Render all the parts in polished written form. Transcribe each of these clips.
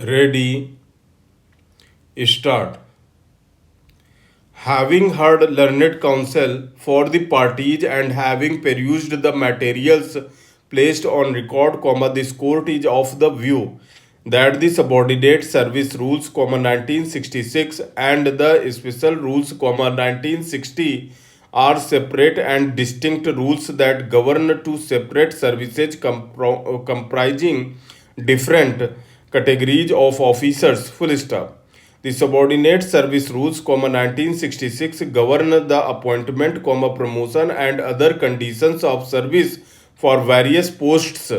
Ready, start. Having heard learned counsel for the parties and having perused the materials placed on record, this court is of the view that the subordinate service rules, 1966 and the special rules, 1960 are separate and distinct rules that govern two separate services comprising different categories of officers. Full stop. The subordinate service rules, 1966 govern the appointment, promotion and other conditions of service for various posts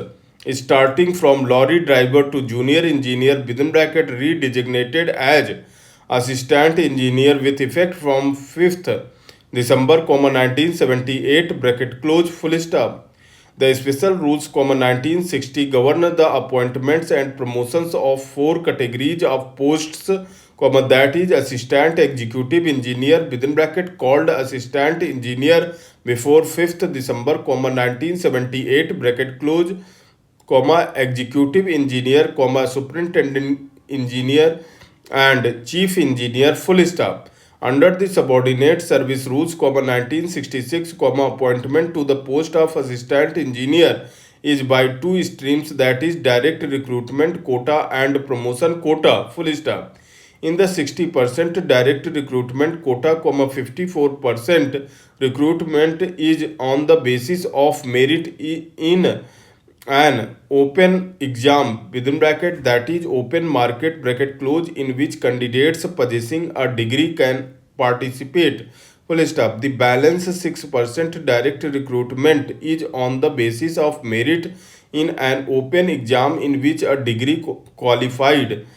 starting from lorry driver to junior engineer within bracket redesignated as assistant engineer with effect from 5th December, 1978 bracket close full stop. The special rules, 1960 govern the appointments and promotions of four categories of posts, that is assistant executive engineer within bracket called assistant engineer before 5th December, 1978 bracket close, executive engineer, superintendent engineer and chief engineer full stop. Under the subordinate service rules, 1966, appointment to the post of assistant engineer is by two streams, that is direct recruitment quota and promotion quota full stop. In the 60% direct recruitment quota, 54% recruitment is on the basis of merit in an open exam within bracket, that is open market bracket close, in which candidates possessing a degree can participate full stop. The balance 6% direct recruitment is on the basis of merit in an open exam in which a degree qualified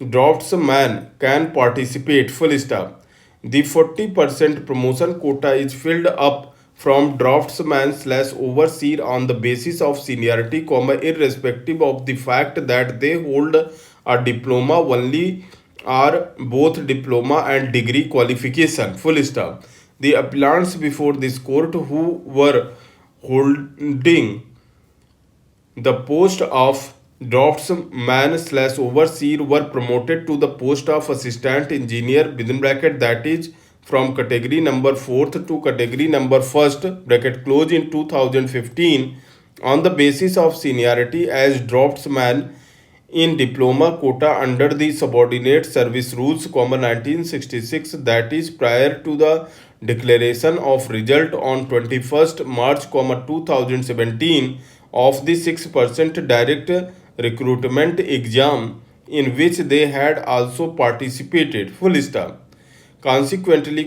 draftsman can participate full stop. The 40% promotion quota is filled up from draftsman slash overseer on the basis of seniority, irrespective of the fact that they hold a diploma only or both diploma and degree qualification. Full stop. The appellants before this court who were holding the post of draftsman slash overseer were promoted to the post of assistant engineer within bracket, that is from category number 4th to category number 1st bracket close in 2015 on the basis of seniority as draftsman in diploma quota under the subordinate service rules, 1966, that is prior to the declaration of result on 21st March, 2017 of the 6% direct recruitment exam in which they had also participated full stop. Consequently,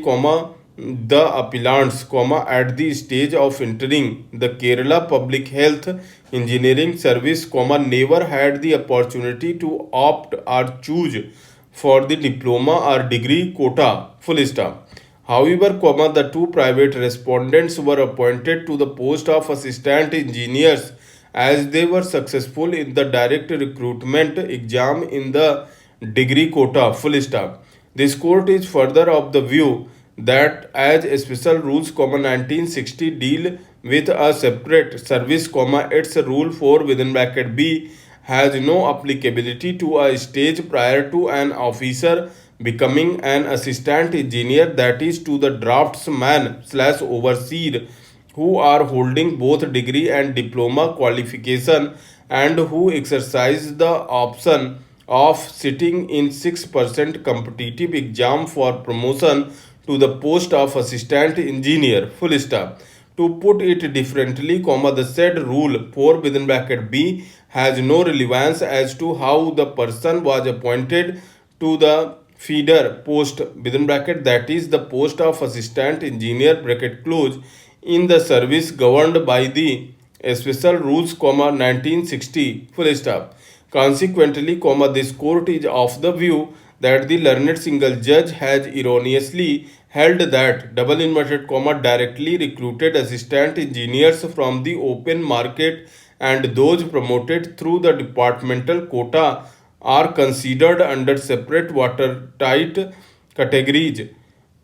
the appellants, at the stage of entering the Kerala Public Health Engineering Service, never had the opportunity to opt or choose for the diploma or degree quota, full stop. However, the two private respondents were appointed to the post of assistant engineers as they were successful in the direct recruitment exam in the degree quota, full stop. This court is further of the view that as special rules, 1960 deal with a separate service, its rule 4 within bracket B has no applicability to a stage prior to an officer becoming an assistant engineer, that is to the draftsman slash overseer who are holding both degree and diploma qualification and who exercise the option of sitting in 6% competitive exam for promotion to the post of assistant engineer full stop. To put it differently, the said rule 4 within bracket B has no relevance as to how the person was appointed to the feeder post within bracket, that is the post of assistant engineer bracket close in the service governed by the special rules, 1960 full stop. Consequently, this court is of the view that the learned single judge has erroneously held that double inverted directly recruited assistant engineers from the open market and those promoted through the departmental quota are considered under separate watertight categories.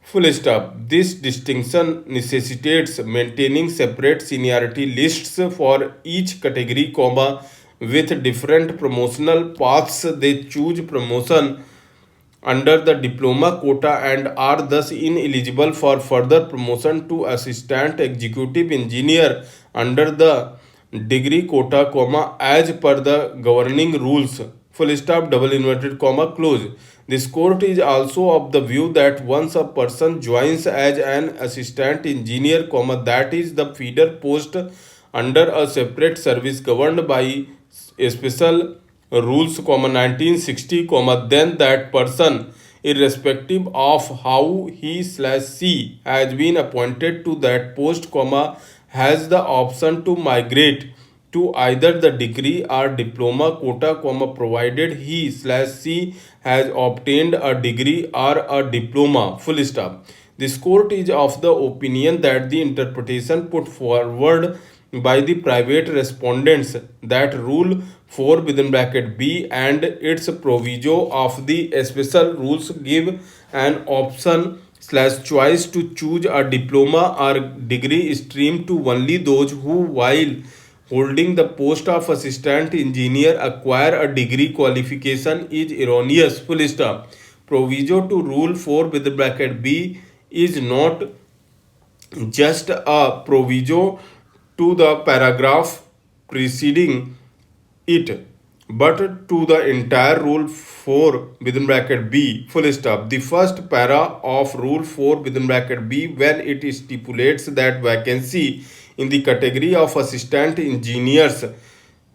Full stop. This distinction necessitates maintaining separate seniority lists for each category, with different promotional paths. They choose promotion under the diploma quota and are thus ineligible for further promotion to assistant executive engineer under the degree quota, comma, as per the governing rules. Full stop, double inverted comma, close. This court is also of the view that once a person joins as an assistant engineer, comma, that is the feeder post under a separate service governed by a special rules, comma, 1960, comma, then that person, irrespective of how he slash she has been appointed to that post, comma, has the option to migrate to either the degree or diploma quota, comma, provided he slash she has obtained a degree or a diploma. Full stop. This court is of the opinion that the interpretation put forward by the private respondents, that rule 4 within bracket B and its proviso of the special rules give an option slash choice to choose a diploma or degree stream to only those who, while holding the post of assistant engineer, acquire a degree qualification is erroneous. Full stop. Proviso to rule 4 with the bracket B is not just a proviso to the paragraph preceding it, but to the entire rule 4 within bracket B, full stop. The first para of rule 4 within bracket B, when it stipulates that vacancy in the category of assistant engineers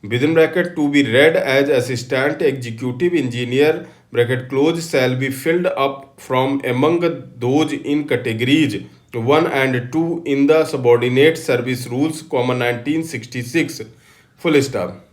within bracket to be read as assistant executive engineer bracket close shall be filled up from among those in categories 1 and 2 in the subordinate service rules, comma, 1966, full stop.